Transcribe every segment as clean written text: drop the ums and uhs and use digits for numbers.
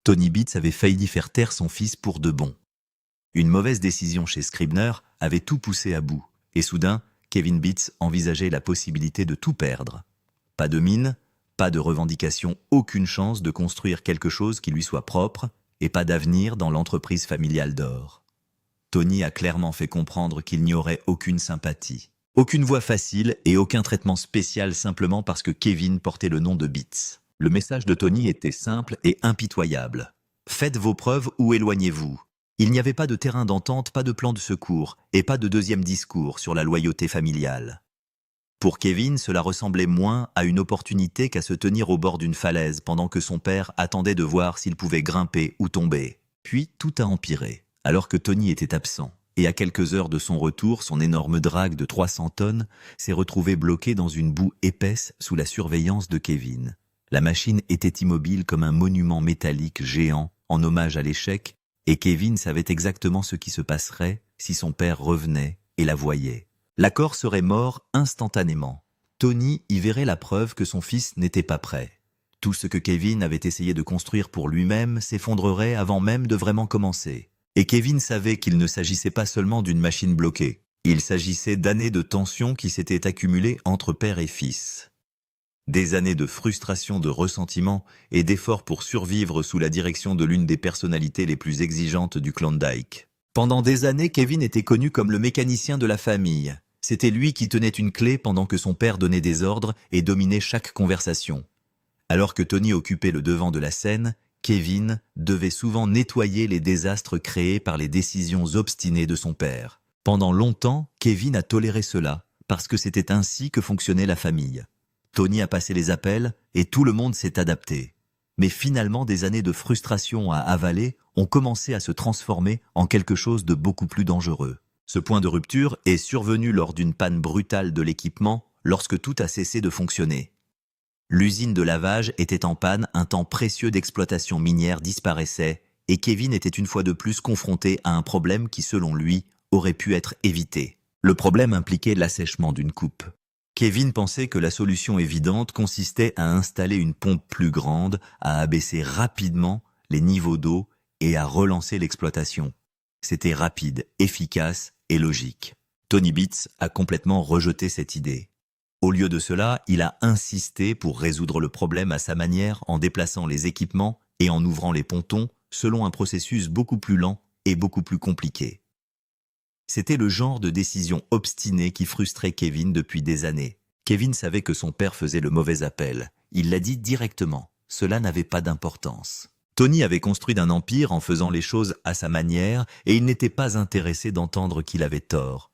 Tony Beats avait failli faire taire son fils pour de bon. Une mauvaise décision chez Scribner avait tout poussé à bout, et soudain, Kevin Beats envisageait la possibilité de tout perdre. Pas de mine, pas de revendication, aucune chance de construire quelque chose qui lui soit propre, et pas d'avenir dans l'entreprise familiale d'or. Tony a clairement fait comprendre qu'il n'y aurait aucune sympathie, aucune voie facile et aucun traitement spécial simplement parce que Kevin portait le nom de Beats. Le message de Tony était simple et impitoyable. Faites vos preuves ou éloignez-vous. Il n'y avait pas de terrain d'entente, pas de plan de secours et pas de deuxième discours sur la loyauté familiale. Pour Kevin, cela ressemblait moins à une opportunité qu'à se tenir au bord d'une falaise pendant que son père attendait de voir s'il pouvait grimper ou tomber. Puis tout a empiré. Alors que Tony était absent, et à quelques heures de son retour, son énorme drague de 300 tonnes s'est retrouvé bloqué dans une boue épaisse sous la surveillance de Kevin. La machine était immobile comme un monument métallique géant en hommage à l'échec, et Kevin savait exactement ce qui se passerait si son père revenait et la voyait. L'accord serait mort instantanément. Tony y verrait la preuve que son fils n'était pas prêt. Tout ce que Kevin avait essayé de construire pour lui-même s'effondrerait avant même de vraiment commencer. Et Kevin savait qu'il ne s'agissait pas seulement d'une machine bloquée. Il s'agissait d'années de tensions qui s'étaient accumulées entre père et fils. Des années de frustration, de ressentiment et d'efforts pour survivre sous la direction de l'une des personnalités les plus exigeantes du Klondike. Pendant des années, Kevin était connu comme le mécanicien de la famille. C'était lui qui tenait une clé pendant que son père donnait des ordres et dominait chaque conversation. Alors que Tony occupait le devant de la scène, Kevin devait souvent nettoyer les désastres créés par les décisions obstinées de son père. Pendant longtemps, Kevin a toléré cela, parce que c'était ainsi que fonctionnait la famille. Tony a passé les appels et tout le monde s'est adapté. Mais finalement, des années de frustration à avaler ont commencé à se transformer en quelque chose de beaucoup plus dangereux. Ce point de rupture est survenu lors d'une panne brutale de l'équipement lorsque tout a cessé de fonctionner. L'usine de lavage était en panne, un temps précieux d'exploitation minière disparaissait et Kevin était une fois de plus confronté à un problème qui, selon lui, aurait pu être évité. Le problème impliquait l'assèchement d'une coupe. Kevin pensait que la solution évidente consistait à installer une pompe plus grande, à abaisser rapidement les niveaux d'eau et à relancer l'exploitation. C'était rapide, efficace et logique. Tony Beats a complètement rejeté cette idée. Au lieu de cela, il a insisté pour résoudre le problème à sa manière en déplaçant les équipements et en ouvrant les pontons selon un processus beaucoup plus lent et beaucoup plus compliqué. C'était le genre de décision obstinée qui frustrait Kevin depuis des années. Kevin savait que son père faisait le mauvais appel. Il l'a dit directement. Cela n'avait pas d'importance. Tony avait construit un empire en faisant les choses à sa manière et il n'était pas intéressé d'entendre qu'il avait tort.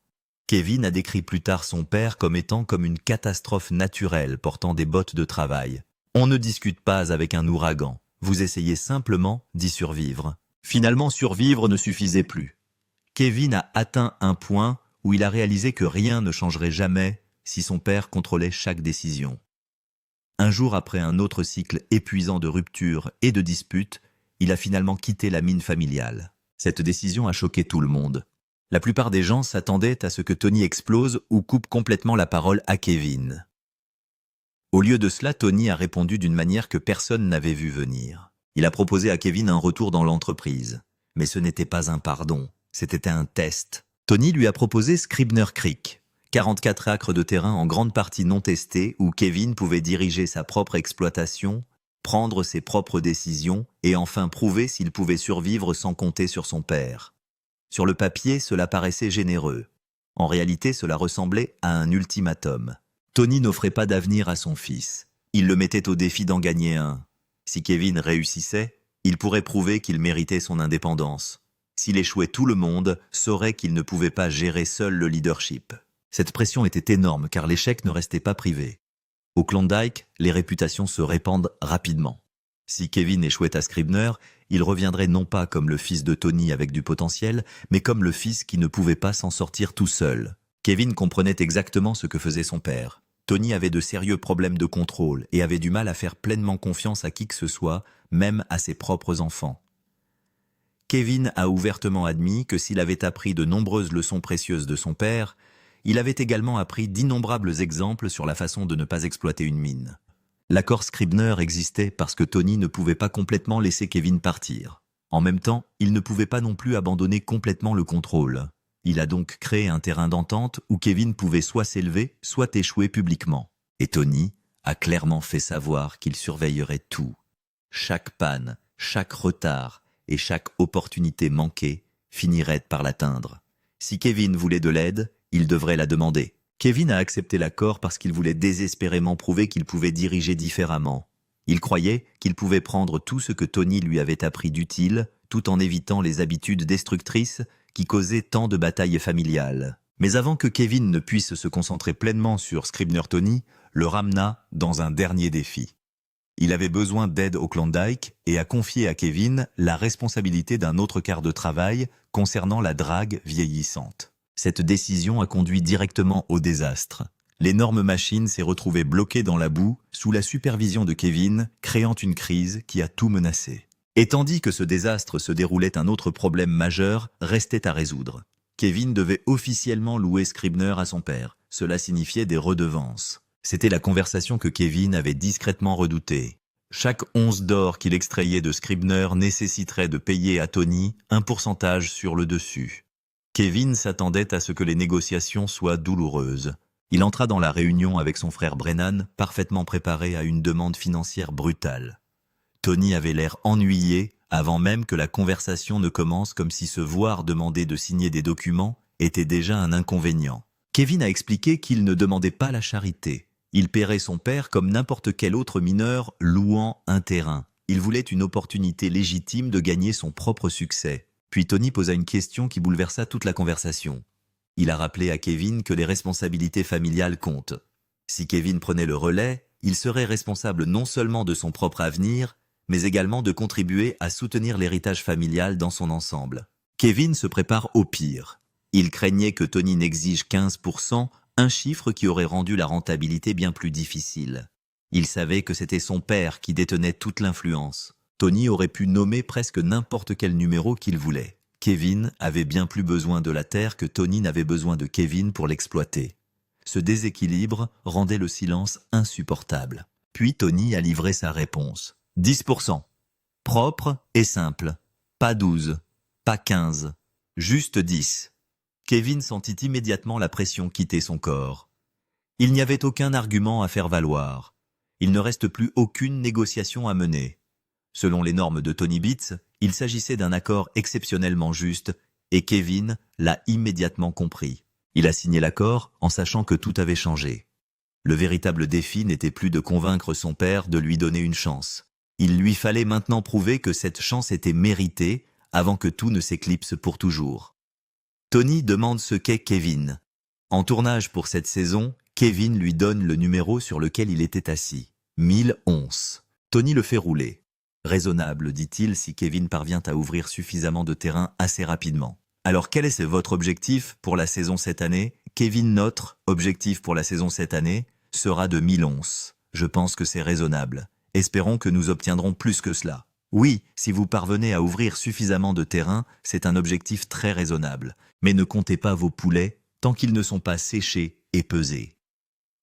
Kevin a décrit plus tard son père comme étant comme une catastrophe naturelle portant des bottes de travail. On ne discute pas avec un ouragan. Vous essayez simplement d'y survivre. Finalement, survivre ne suffisait plus. Kevin a atteint un point où il a réalisé que rien ne changerait jamais si son père contrôlait chaque décision. Un jour après un autre cycle épuisant de ruptures et de disputes, il a finalement quitté la mine familiale. Cette décision a choqué tout le monde. La plupart des gens s'attendaient à ce que Tony explose ou coupe complètement la parole à Kevin. Au lieu de cela, Tony a répondu d'une manière que personne n'avait vu venir. Il a proposé à Kevin un retour dans l'entreprise. Mais ce n'était pas un pardon. C'était un test. Tony lui a proposé Scribner Creek, 44 acres de terrain en grande partie non testés où Kevin pouvait diriger sa propre exploitation, prendre ses propres décisions et enfin prouver s'il pouvait survivre sans compter sur son père. Sur le papier, cela paraissait généreux. En réalité, cela ressemblait à un ultimatum. Tony n'offrait pas d'avenir à son fils. Il le mettait au défi d'en gagner un. Si Kevin réussissait, il pourrait prouver qu'il méritait son indépendance. S'il échouait, tout le monde saurait qu'il ne pouvait pas gérer seul le leadership. Cette pression était énorme car l'échec ne restait pas privé. Au Klondike, les réputations se répandent rapidement. Si Kevin échouait à Scribner, il reviendrait non pas comme le fils de Tony avec du potentiel, mais comme le fils qui ne pouvait pas s'en sortir tout seul. Kevin comprenait exactement ce que faisait son père. Tony avait de sérieux problèmes de contrôle et avait du mal à faire pleinement confiance à qui que ce soit, même à ses propres enfants. Kevin a ouvertement admis que s'il avait appris de nombreuses leçons précieuses de son père, il avait également appris d'innombrables exemples sur la façon de ne pas exploiter une mine. L'accord Scribner existait parce que Tony ne pouvait pas complètement laisser Kevin partir. En même temps, il ne pouvait pas non plus abandonner complètement le contrôle. Il a donc créé un terrain d'entente où Kevin pouvait soit s'élever, soit échouer publiquement. Et Tony a clairement fait savoir qu'il surveillerait tout. Chaque panne, chaque retard et chaque opportunité manquée finirait par l'atteindre. Si Kevin voulait de l'aide, il devrait la demander. Kevin a accepté l'accord parce qu'il voulait désespérément prouver qu'il pouvait diriger différemment. Il croyait qu'il pouvait prendre tout ce que Tony lui avait appris d'utile, tout en évitant les habitudes destructrices qui causaient tant de batailles familiales. Mais avant que Kevin ne puisse se concentrer pleinement sur Scribner Tony, le ramena dans un dernier défi. Il avait besoin d'aide au Klondike et a confié à Kevin la responsabilité d'un autre quart de travail concernant la drague vieillissante. Cette décision a conduit directement au désastre. L'énorme machine s'est retrouvée bloquée dans la boue sous la supervision de Kevin, créant une crise qui a tout menacé. Et tandis que ce désastre se déroulait, un autre problème majeur restait à résoudre. Kevin devait officiellement louer Scribner à son père. Cela signifiait des redevances. C'était la conversation que Kevin avait discrètement redoutée. Chaque once d'or qu'il extrayait de Scribner nécessiterait de payer à Tony un pourcentage sur le dessus. Kevin s'attendait à ce que les négociations soient douloureuses. Il entra dans la réunion avec son frère Brennan, parfaitement préparé à une demande financière brutale. Tony avait l'air ennuyé avant même que la conversation ne commence, comme si se voir demander de signer des documents était déjà un inconvénient. Kevin a expliqué qu'il ne demandait pas la charité. Il paierait son père comme n'importe quel autre mineur louant un terrain. Il voulait une opportunité légitime de gagner son propre succès. Puis Tony posa une question qui bouleversa toute la conversation. Il a rappelé à Kevin que les responsabilités familiales comptent. Si Kevin prenait le relais, il serait responsable non seulement de son propre avenir, mais également de contribuer à soutenir l'héritage familial dans son ensemble. Kevin se prépare au pire. Il craignait que Tony n'exige 15%, un chiffre qui aurait rendu la rentabilité bien plus difficile. Il savait que c'était son père qui détenait toute l'influence. Tony aurait pu nommer presque n'importe quel numéro qu'il voulait. Kevin avait bien plus besoin de la terre que Tony n'avait besoin de Kevin pour l'exploiter. Ce déséquilibre rendait le silence insupportable. Puis Tony a livré sa réponse. 10%. Propre et simple. Pas 12. Pas 15. Juste 10. Kevin sentit immédiatement la pression quitter son corps. Il n'y avait aucun argument à faire valoir. Il ne reste plus aucune négociation à mener. Selon les normes de Tony Beats, il s'agissait d'un accord exceptionnellement juste, et Kevin l'a immédiatement compris. Il a signé l'accord en sachant que tout avait changé. Le véritable défi n'était plus de convaincre son père de lui donner une chance. Il lui fallait maintenant prouver que cette chance était méritée avant que tout ne s'éclipse pour toujours. Tony demande ce qu'est Kevin. En tournage pour cette saison, Kevin lui donne le numéro sur lequel il était assis. 1011. Tony le fait rouler. Raisonnable, dit-il, si Kevin parvient à ouvrir suffisamment de terrain assez rapidement. Alors quel est votre objectif pour la saison cette année? Kevin, notre objectif pour la saison cette année sera de 1000 onces. Je pense que c'est raisonnable. Espérons que nous obtiendrons plus que cela. Oui, si vous parvenez à ouvrir suffisamment de terrain, c'est un objectif très raisonnable. Mais ne comptez pas vos poulets tant qu'ils ne sont pas séchés et pesés.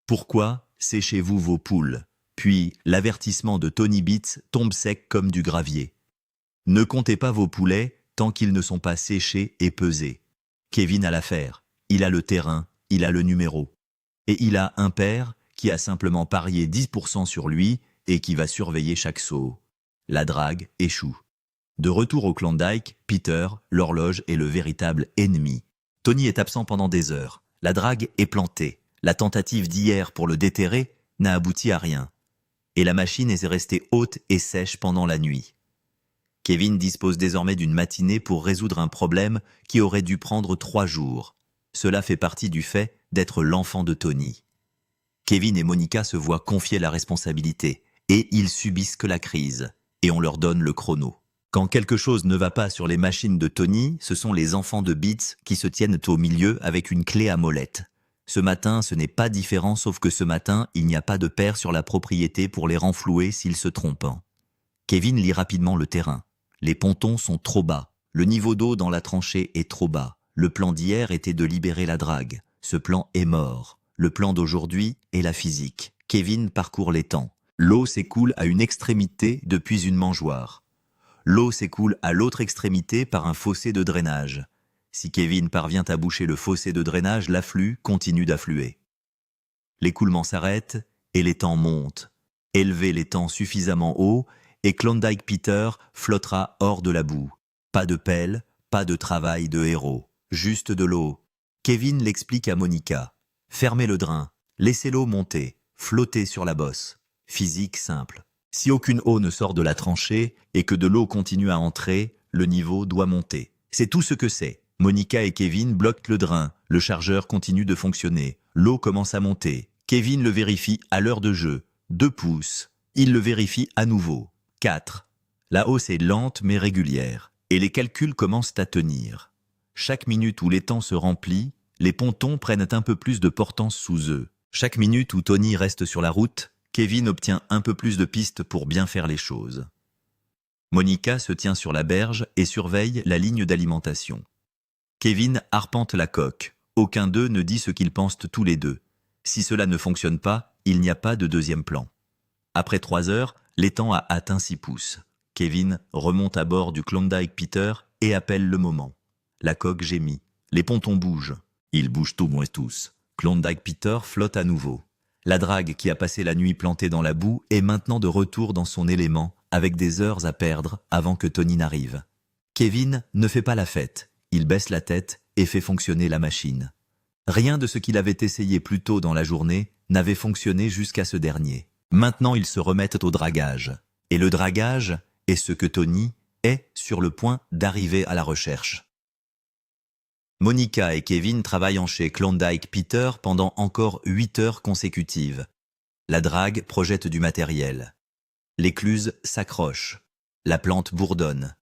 Pourquoi séchez-vous vos poules? Puis l'avertissement de Tony Beats tombe sec comme du gravier. Ne comptez pas vos poulets tant qu'ils ne sont pas séchés et pesés. Kevin a l'affaire, il a le terrain, il a le numéro. Et il a un père qui a simplement parié 10% sur lui et qui va surveiller chaque saut. La drague échoue. De retour au Klondike, Peter, l'horloge, est le véritable ennemi. Tony est absent pendant des heures. La drague est plantée. La tentative d'hier pour le déterrer n'a abouti à rien. Et la machine est restée haute et sèche pendant la nuit. Kevin dispose désormais d'une matinée pour résoudre un problème qui aurait dû prendre 3 jours. Cela fait partie du fait d'être l'enfant de Tony. Kevin et Monica se voient confier la responsabilité et ils subissent que la crise, et on leur donne le chrono. Quand quelque chose ne va pas sur les machines de Tony, ce sont les enfants de Beats qui se tiennent au milieu avec une clé à molette. Ce matin, ce n'est pas différent, sauf que ce matin, il n'y a pas de père sur la propriété pour les renflouer s'ils se trompent. Kevin lit rapidement le terrain. Les pontons sont trop bas. Le niveau d'eau dans la tranchée est trop bas. Le plan d'hier était de libérer la drague. Ce plan est mort. Le plan d'aujourd'hui est la physique. Kevin parcourt les temps. L'eau s'écoule à une extrémité depuis une mangeoire. L'eau s'écoule à l'autre extrémité par un fossé de drainage. Si Kevin parvient à boucher le fossé de drainage, l'afflux continue d'affluer. L'écoulement s'arrête et l'étang monte. Élevez l'étang suffisamment haut et Klondike Peter flottera hors de la boue. Pas de pelle, pas de travail de héros, juste de l'eau. Kevin l'explique à Monica. Fermez le drain, laissez l'eau monter, flotter sur la bosse. Physique simple. Si aucune eau ne sort de la tranchée et que de l'eau continue à entrer, le niveau doit monter. C'est tout ce que c'est. Monica et Kevin bloquent le drain, le chargeur continue de fonctionner, l'eau commence à monter. Kevin le vérifie à l'heure de jeu. 2 pouces. Il le vérifie à nouveau. 4. La hausse est lente mais régulière, et les calculs commencent à tenir. Chaque minute où l'étang se remplit, les pontons prennent un peu plus de portance sous eux. Chaque minute où Tony reste sur la route, Kevin obtient un peu plus de pistes pour bien faire les choses. Monica se tient sur la berge et surveille la ligne d'alimentation. Kevin arpente la coque. Aucun d'eux ne dit ce qu'ils pensent tous les deux. Si cela ne fonctionne pas, il n'y a pas de deuxième plan. Après 3 heures, l'étang a atteint 6 pouces. Kevin remonte à bord du Klondike Peter et appelle le moment. La coque gémit. Les pontons bougent. Ils bougent tout moins tous. Klondike Peter flotte à nouveau. La drague qui a passé la nuit plantée dans la boue est maintenant de retour dans son élément, avec des heures à perdre avant que Tony n'arrive. Kevin ne fait pas la fête. Il baisse la tête et fait fonctionner la machine. Rien de ce qu'il avait essayé plus tôt dans la journée n'avait fonctionné jusqu'à ce dernier. Maintenant, ils se remettent au dragage. Et le dragage est ce que Tony est sur le point d'arriver à la recherche. Monica et Kevin travaillent chez Klondike Peter pendant encore 8 heures consécutives. La drague projette du matériel. L'écluse s'accroche. La plante bourdonne.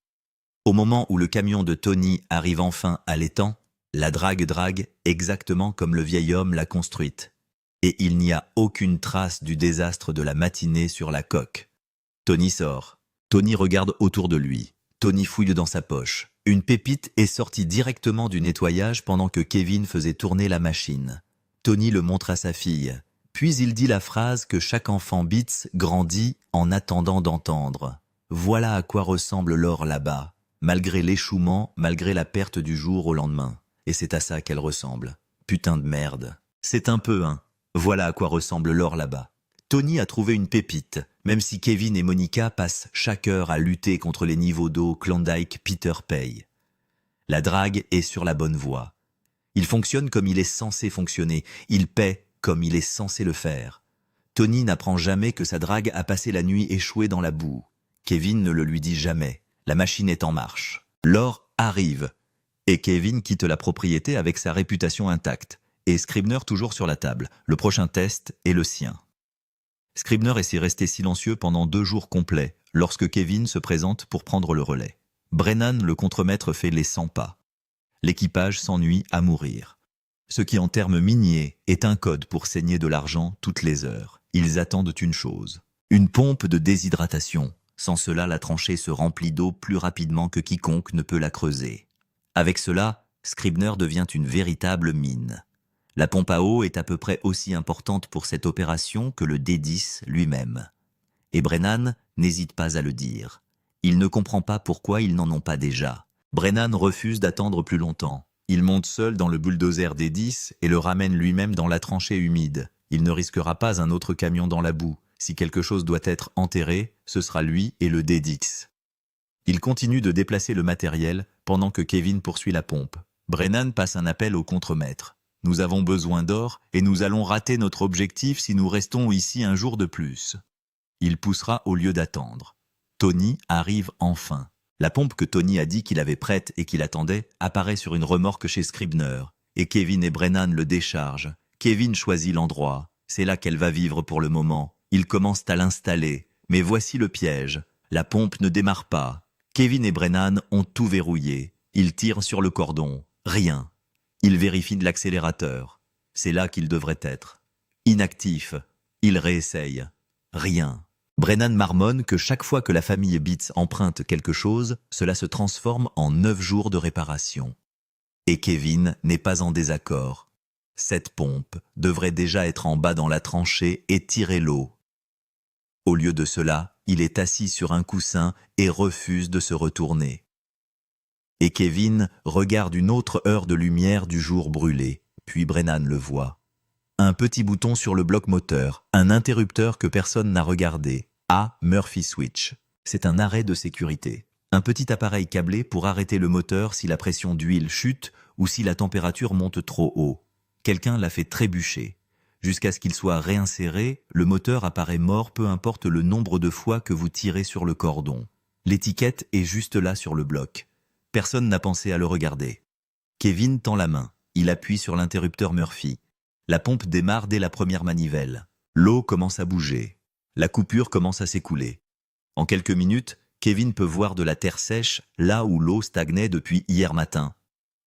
Au moment où le camion de Tony arrive enfin à l'étang, la drague exactement comme le vieil homme l'a construite. Et il n'y a aucune trace du désastre de la matinée sur la coque. Tony sort. Tony regarde autour de lui. Tony fouille dans sa poche. Une pépite est sortie directement du nettoyage pendant que Kevin faisait tourner la machine. Tony le montre à sa fille. Puis il dit la phrase que chaque enfant Beats grandit en attendant d'entendre. Voilà à quoi ressemble l'or là-bas, malgré l'échouement, malgré la perte du jour au lendemain. Et c'est à ça qu'elle ressemble. Putain de merde. C'est un peu, hein. Voilà à quoi ressemble l'or là-bas. Tony a trouvé une pépite, même si Kevin et Monica passent chaque heure à lutter contre les niveaux d'eau Klondike Peter paye. La drague est sur la bonne voie. Il fonctionne comme il est censé fonctionner. Il paie comme il est censé le faire. Tony n'apprend jamais que sa drague a passé la nuit échouée dans la boue. Kevin ne le lui dit jamais. La machine est en marche. L'or arrive. Et Kevin quitte la propriété avec sa réputation intacte. Et Scribner toujours sur la table. Le prochain test est le sien. Scribner est resté silencieux pendant 2 jours complets, lorsque Kevin se présente pour prendre le relais. Brennan, le contremaître, fait les 100 pas. L'équipage s'ennuie à mourir. Ce qui, en termes miniers, est un code pour saigner de l'argent toutes les heures. Ils attendent une chose. Une pompe de déshydratation. Sans cela, la tranchée se remplit d'eau plus rapidement que quiconque ne peut la creuser. Avec cela, Scribner devient une véritable mine. La pompe à eau est à peu près aussi importante pour cette opération que le D10 lui-même. Et Brennan n'hésite pas à le dire. Il ne comprend pas pourquoi ils n'en ont pas déjà. Brennan refuse d'attendre plus longtemps. Il monte seul dans le bulldozer D10 et le ramène lui-même dans la tranchée humide. Il ne risquera pas un autre camion dans la boue. Si quelque chose doit être enterré, ce sera lui et le D10. Il continue de déplacer le matériel pendant que Kevin poursuit la pompe. Brennan passe un appel au contremaître. Nous avons besoin d'or et nous allons rater notre objectif si nous restons ici un jour de plus. Il poussera au lieu d'attendre. Tony arrive enfin. La pompe que Tony a dit qu'il avait prête et qu'il attendait apparaît sur une remorque chez Scribner. Et Kevin et Brennan le déchargent. Kevin choisit l'endroit. C'est là qu'elle va vivre pour le moment. Ils commencent à l'installer. Mais voici le piège. La pompe ne démarre pas. Kevin et Brennan ont tout verrouillé. Ils tirent sur le cordon. Rien. Ils vérifient de l'accélérateur. C'est là qu'il devrait être. Inactif. Ils réessayent. Rien. Brennan marmonne que chaque fois que la famille Beats emprunte quelque chose, cela se transforme en 9 jours de réparation. Et Kevin n'est pas en désaccord. Cette pompe devrait déjà être en bas dans la tranchée et tirer l'eau. Au lieu de cela, il est assis sur un coussin et refuse de se retourner. Et Kevin regarde une autre heure de lumière du jour brûlé, puis Brennan le voit. Un petit bouton sur le bloc moteur, un interrupteur que personne n'a regardé. A. Murphy Switch. C'est un arrêt de sécurité. Un petit appareil câblé pour arrêter le moteur si la pression d'huile chute ou si la température monte trop haut. Quelqu'un l'a fait trébucher. Jusqu'à ce qu'il soit réinséré, le moteur apparaît mort peu importe le nombre de fois que vous tirez sur le cordon. L'étiquette est juste là sur le bloc. Personne n'a pensé à le regarder. Kevin tend la main. Il appuie sur l'interrupteur Murphy. La pompe démarre dès la première manivelle. L'eau commence à bouger. La coupure commence à s'écouler. En quelques minutes, Kevin peut voir de la terre sèche là où l'eau stagnait depuis hier matin.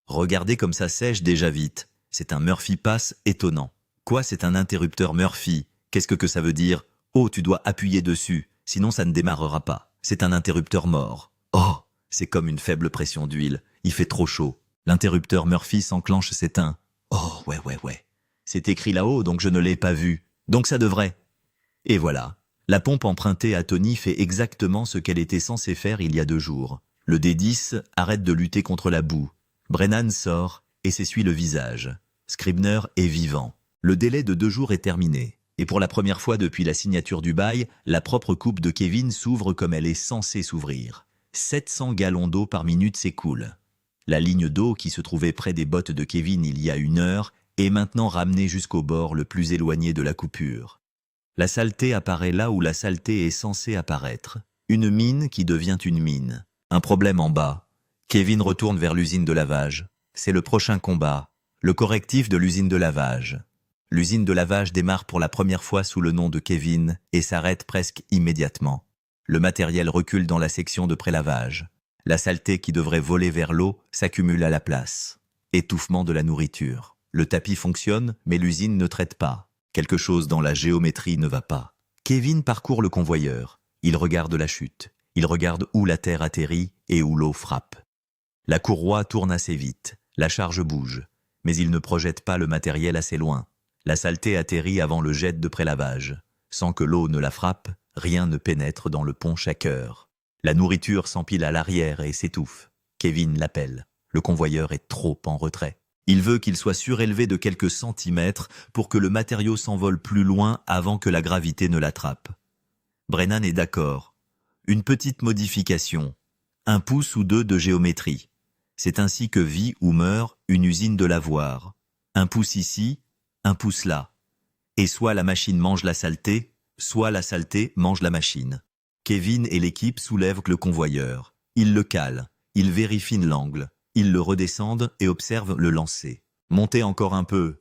Regardez comme ça sèche déjà vite. C'est un Murphy Pass étonnant. Quoi, c'est un interrupteur Murphy? Qu'est-ce que ça veut dire? Oh, tu dois appuyer dessus, sinon ça ne démarrera pas. C'est un interrupteur mort. Oh, c'est comme une faible pression d'huile. Il fait trop chaud. L'interrupteur Murphy s'enclenche, s'éteint. Oh, ouais. C'est écrit là-haut, donc je ne l'ai pas vu. Donc ça devrait. Et voilà. La pompe empruntée à Tony fait exactement ce qu'elle était censée faire il y a 2 jours. Le D10 arrête de lutter contre la boue. Brennan sort et s'essuie le visage. Scribner est vivant. Le délai de 2 jours est terminé. Et pour la première fois depuis la signature du bail, la propre coupe de Kevin s'ouvre comme elle est censée s'ouvrir. 700 gallons d'eau par minute s'écoulent. La ligne d'eau qui se trouvait près des bottes de Kevin il y a 1 heure est maintenant ramenée jusqu'au bord le plus éloigné de la coupure. La saleté apparaît là où la saleté est censée apparaître. Une mine qui devient une mine. Un problème en bas. Kevin retourne vers l'usine de lavage. C'est le prochain combat. Le correctif de l'usine de lavage. L'usine de lavage démarre pour la première fois sous le nom de Kevin et s'arrête presque immédiatement. Le matériel recule dans la section de prélavage. La saleté qui devrait voler vers l'eau s'accumule à la place. Étouffement de la nourriture. Le tapis fonctionne, mais l'usine ne traite pas. Quelque chose dans la géométrie ne va pas. Kevin parcourt le convoyeur. Il regarde la chute. Il regarde où la terre atterrit et où l'eau frappe. La courroie tourne assez vite. La charge bouge. Mais il ne projette pas le matériel assez loin. La saleté atterrit avant le jet de prélavage. Sans que l'eau ne la frappe, rien ne pénètre dans le pont shaker. La nourriture s'empile à l'arrière et s'étouffe. Kevin l'appelle. Le convoyeur est trop en retrait. Il veut qu'il soit surélevé de quelques centimètres pour que le matériau s'envole plus loin avant que la gravité ne l'attrape. Brennan est d'accord. Une petite modification. 1 pouce ou 2 de géométrie. C'est ainsi que vit ou meurt une usine de lavoir. 1 pouce ici, 1 pouce là. Et soit la machine mange la saleté, soit la saleté mange la machine. Kevin et l'équipe soulèvent le convoyeur. Ils le calent. Ils vérifient l'angle. Ils le redescendent et observent le lancer. Montez encore un peu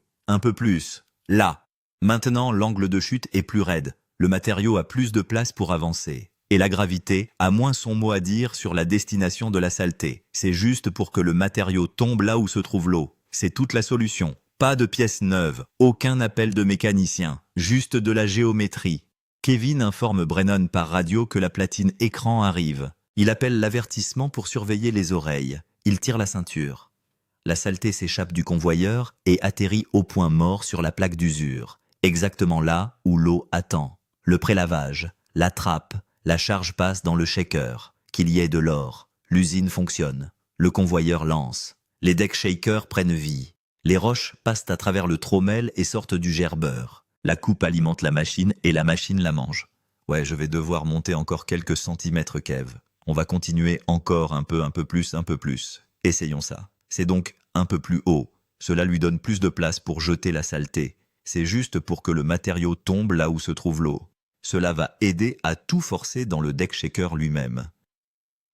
plus, là. Maintenant, l'angle de chute est plus raide. Le matériau a plus de place pour avancer. Et la gravité a moins son mot à dire sur la destination de la saleté. C'est juste pour que le matériau tombe là où se trouve l'eau. C'est toute la solution. Pas de pièces neuves, aucun appel de mécanicien, juste de la géométrie. Kevin informe Brennan par radio que la platine écran arrive. Il appelle l'avertissement pour surveiller les oreilles. Il tire la ceinture. La saleté s'échappe du convoyeur et atterrit au point mort sur la plaque d'usure, exactement là où l'eau attend. Le prélavage, la trappe, la charge passe dans le shaker. Qu'il y ait de l'or. L'usine fonctionne. Le convoyeur lance. Les deck shakers prennent vie. Les roches passent à travers le trommel et sortent du gerbeur. La coupe alimente la machine et la machine la mange. Ouais, je vais devoir monter encore quelques centimètres, Kev. On va continuer encore un peu plus. Essayons ça. C'est donc un peu plus haut. Cela lui donne plus de place pour jeter la saleté. C'est juste pour que le matériau tombe là où se trouve l'eau. Cela va aider à tout forcer dans le deck shaker lui-même.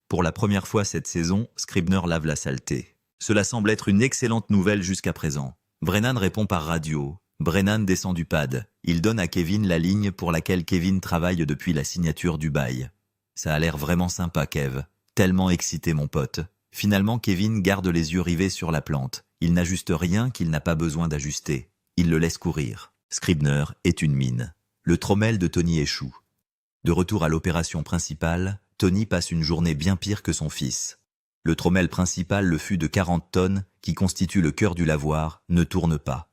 Pour la première fois cette saison, Scribner lave la saleté. Cela semble être une excellente nouvelle jusqu'à présent. Brennan répond par radio. Brennan descend du pad. Il donne à Kevin la ligne pour laquelle Kevin travaille depuis la signature du bail. Ça a l'air vraiment sympa, Kev. Tellement excité, mon pote. Finalement, Kevin garde les yeux rivés sur la plante. Il n'ajuste rien qu'il n'a pas besoin d'ajuster. Il le laisse courir. Scribner est une mine. Le trommel de Tony échoue. De retour à l'opération principale, Tony passe une journée bien pire que son fils. Le trommel principal, le fût de 40 tonnes, qui constitue le cœur du lavoir, ne tourne pas.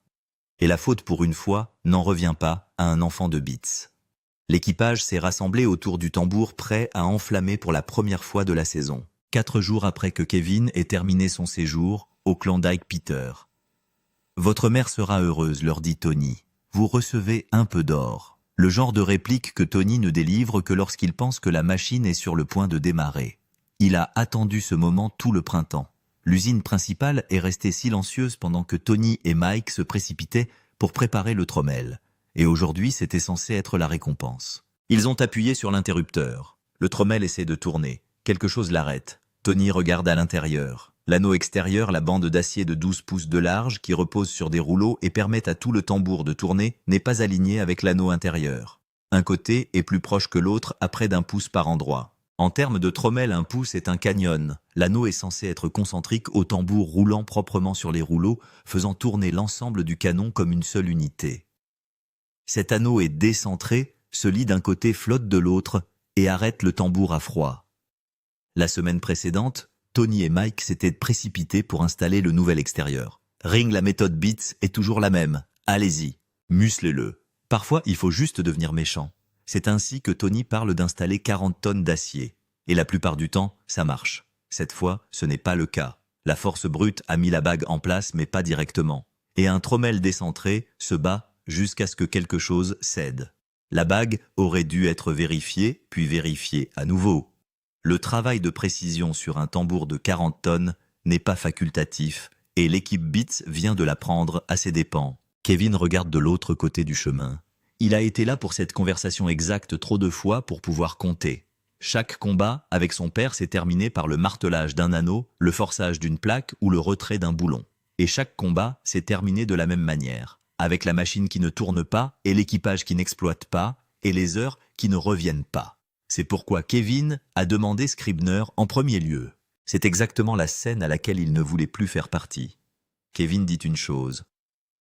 Et la faute pour une fois n'en revient pas à un enfant de Beats. L'équipage s'est rassemblé autour du tambour prêt à enflammer pour la première fois de la saison. 4 jours après que Kevin ait terminé son séjour au Klondike Peter. « Votre mère sera heureuse, leur dit Tony. Vous recevez un peu d'or. » Le genre de réplique que Tony ne délivre que lorsqu'il pense que la machine est sur le point de démarrer. Il a attendu ce moment tout le printemps. L'usine principale est restée silencieuse pendant que Tony et Mike se précipitaient pour préparer le trommel. Et aujourd'hui, c'était censé être la récompense. Ils ont appuyé sur l'interrupteur. Le trommel essaie de tourner. Quelque chose l'arrête. Tony regarde à l'intérieur. L'anneau extérieur, la bande d'acier de 12 pouces de large qui repose sur des rouleaux et permet à tout le tambour de tourner, n'est pas aligné avec l'anneau intérieur. Un côté est plus proche que l'autre à près d'1 pouce par endroit. En termes de trommel, 1 pouce est un canyon. L'anneau est censé être concentrique au tambour roulant proprement sur les rouleaux, faisant tourner l'ensemble du canon comme une seule unité. Cet anneau est décentré, se lie d'un côté, flotte de l'autre et arrête le tambour à froid. La semaine précédente, Tony et Mike s'étaient précipités pour installer le nouvel extérieur. Ring, la méthode Beats est toujours la même. Allez-y, musclez-le. Parfois, il faut juste devenir méchant. C'est ainsi que Tony parle d'installer 40 tonnes d'acier. Et la plupart du temps, ça marche. Cette fois, ce n'est pas le cas. La force brute a mis la bague en place, mais pas directement. Et un trommel décentré se bat jusqu'à ce que quelque chose cède. La bague aurait dû être vérifiée, puis vérifiée à nouveau. Le travail de précision sur un tambour de 40 tonnes n'est pas facultatif et l'équipe Beats vient de l'apprendre à ses dépens. Kevin regarde de l'autre côté du chemin. Il a été là pour cette conversation exacte trop de fois pour pouvoir compter. Chaque combat avec son père s'est terminé par le martelage d'un anneau, le forçage d'une plaque ou le retrait d'un boulon. Et chaque combat s'est terminé de la même manière, avec la machine qui ne tourne pas et l'équipage qui n'exploite pas et les heures qui ne reviennent pas. C'est pourquoi Kevin a demandé Scribner en premier lieu. C'est exactement la scène à laquelle il ne voulait plus faire partie. Kevin dit une chose.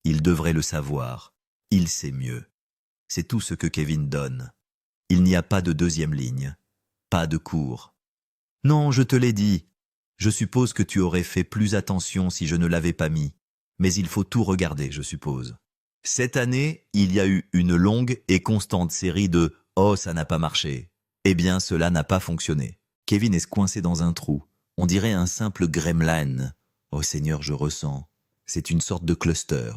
Il devrait le savoir. Il sait mieux. C'est tout ce que Kevin donne. Il n'y a pas de deuxième ligne. Pas de cours. Non, je te l'ai dit. Je suppose que tu aurais fait plus attention si je ne l'avais pas mis. Mais il faut tout regarder, je suppose. Cette année, il y a eu une longue et constante série de « Oh, ça n'a pas marché ». Eh bien, cela n'a pas fonctionné. Kevin est coincé dans un trou. On dirait un simple gremlin. Oh Seigneur, je ressens. C'est une sorte de cluster.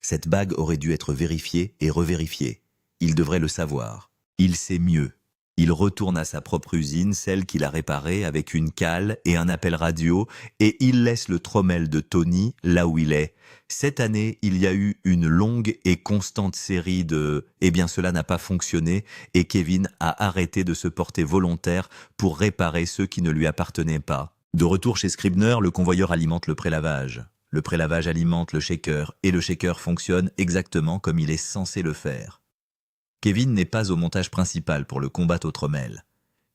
Cette bague aurait dû être vérifiée et revérifiée. Il devrait le savoir. Il sait mieux. Il retourne à sa propre usine, celle qu'il a réparée avec une cale et un appel radio, et il laisse le trommel de Tony là où il est. Cette année, il y a eu une longue et constante série de « Eh bien, cela n'a pas fonctionné » et Kevin a arrêté de se porter volontaire pour réparer ceux qui ne lui appartenaient pas. De retour chez Scribner, le convoyeur alimente le prélavage. Le prélavage alimente le shaker, et le shaker fonctionne exactement comme il est censé le faire. Kevin n'est pas au montage principal pour le combat au trommel.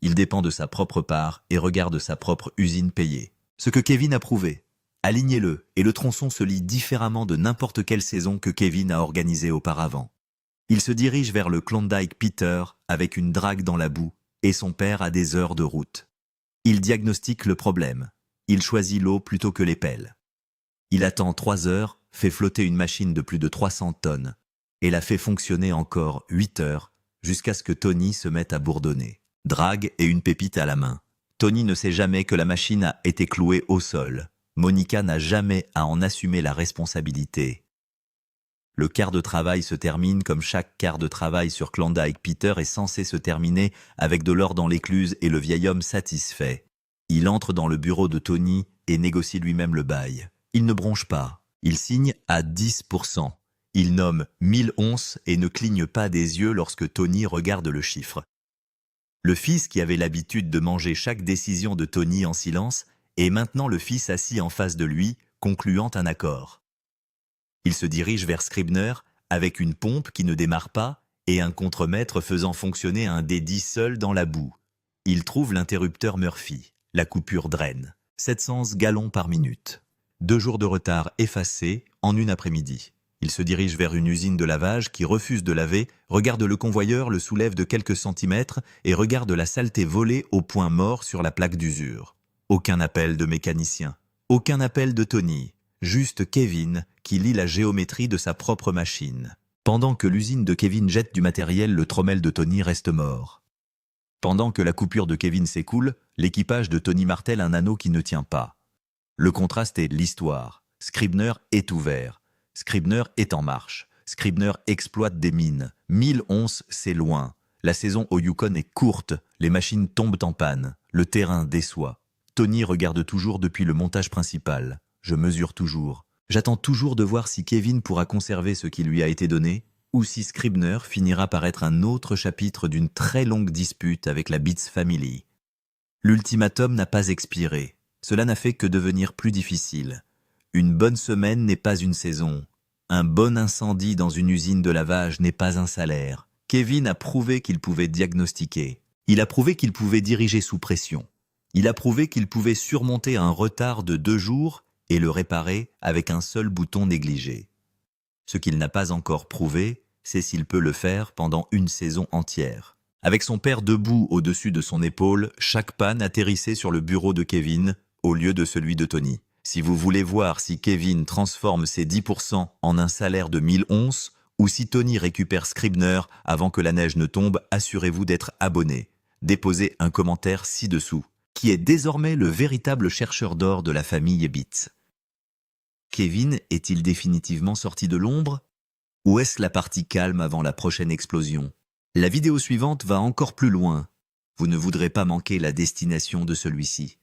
Il dépend de sa propre part et regarde sa propre usine payée. Ce que Kevin a prouvé. Alignez-le et le tronçon se lie différemment de n'importe quelle saison que Kevin a organisée auparavant. Il se dirige vers le Klondike Peter avec une drague dans la boue et son père a des heures de route. Il diagnostique le problème. Il choisit l'eau plutôt que les pelles. Il attend 3 heures, fait flotter une machine de plus de 300 tonnes et la fait fonctionner encore 8 heures jusqu'à ce que Tony se mette à bourdonner. Drague et une pépite à la main. Tony ne sait jamais que la machine a été clouée au sol. Monica n'a jamais à en assumer la responsabilité. Le quart de travail se termine comme chaque quart de travail sur Klondike Peter est censé se terminer avec de l'or dans l'écluse et le vieil homme satisfait. Il entre dans le bureau de Tony et négocie lui-même le bail. Il ne bronche pas. Il signe à 10%. Il nomme 1000 onces et ne cligne pas des yeux lorsque Tony regarde le chiffre. Le fils qui avait l'habitude de manger chaque décision de Tony en silence est maintenant le fils assis en face de lui, concluant un accord. Il se dirige vers Scribner avec une pompe qui ne démarre pas et un contremaître faisant fonctionner un des 10 seul dans la boue. Il trouve l'interrupteur Murphy. La coupure draine. 700 gallons par minute. 2 jours de retard effacés en une après-midi. Il se dirige vers une usine de lavage qui refuse de laver, regarde le convoyeur, le soulève de quelques centimètres et regarde la saleté voler au point mort sur la plaque d'usure. Aucun appel de mécanicien. Aucun appel de Tony. Juste Kevin qui lit la géométrie de sa propre machine. Pendant que l'usine de Kevin jette du matériel, le trommel de Tony reste mort. Pendant que la coupure de Kevin s'écoule, l'équipage de Tony martèle un anneau qui ne tient pas. Le contraste est l'histoire. Scribner est ouvert. Scribner est en marche. Scribner exploite des mines. 1000 onces, c'est loin. La saison au Yukon est courte. Les machines tombent en panne. Le terrain déçoit. Tony regarde toujours depuis le montage principal. Je mesure toujours. J'attends toujours de voir si Kevin pourra conserver ce qui lui a été donné, ou si Scribner finira par être un autre chapitre d'une très longue dispute avec la Beats Family. L'ultimatum n'a pas expiré. Cela n'a fait que devenir plus difficile. Une bonne semaine n'est pas une saison. Un bon incendie dans une usine de lavage n'est pas un salaire. Kevin a prouvé qu'il pouvait diagnostiquer. Il a prouvé qu'il pouvait diriger sous pression. Il a prouvé qu'il pouvait surmonter un retard de 2 jours et le réparer avec un seul bouton négligé. Ce qu'il n'a pas encore prouvé, c'est s'il peut le faire pendant une saison entière. Avec son père debout au-dessus de son épaule, chaque panne atterrissait sur le bureau de Kevin au lieu de celui de Tony. Si vous voulez voir si Kevin transforme ses 10% en un salaire de 1000 onces ou si Tony récupère Scribner avant que la neige ne tombe, assurez-vous d'être abonné. Déposez un commentaire ci-dessous. Qui est désormais le véritable chercheur d'or de la famille Beats? Kevin est-il définitivement sorti de l'ombre? Ou est-ce la partie calme avant la prochaine explosion? La vidéo suivante va encore plus loin. Vous ne voudrez pas manquer la destination de celui-ci.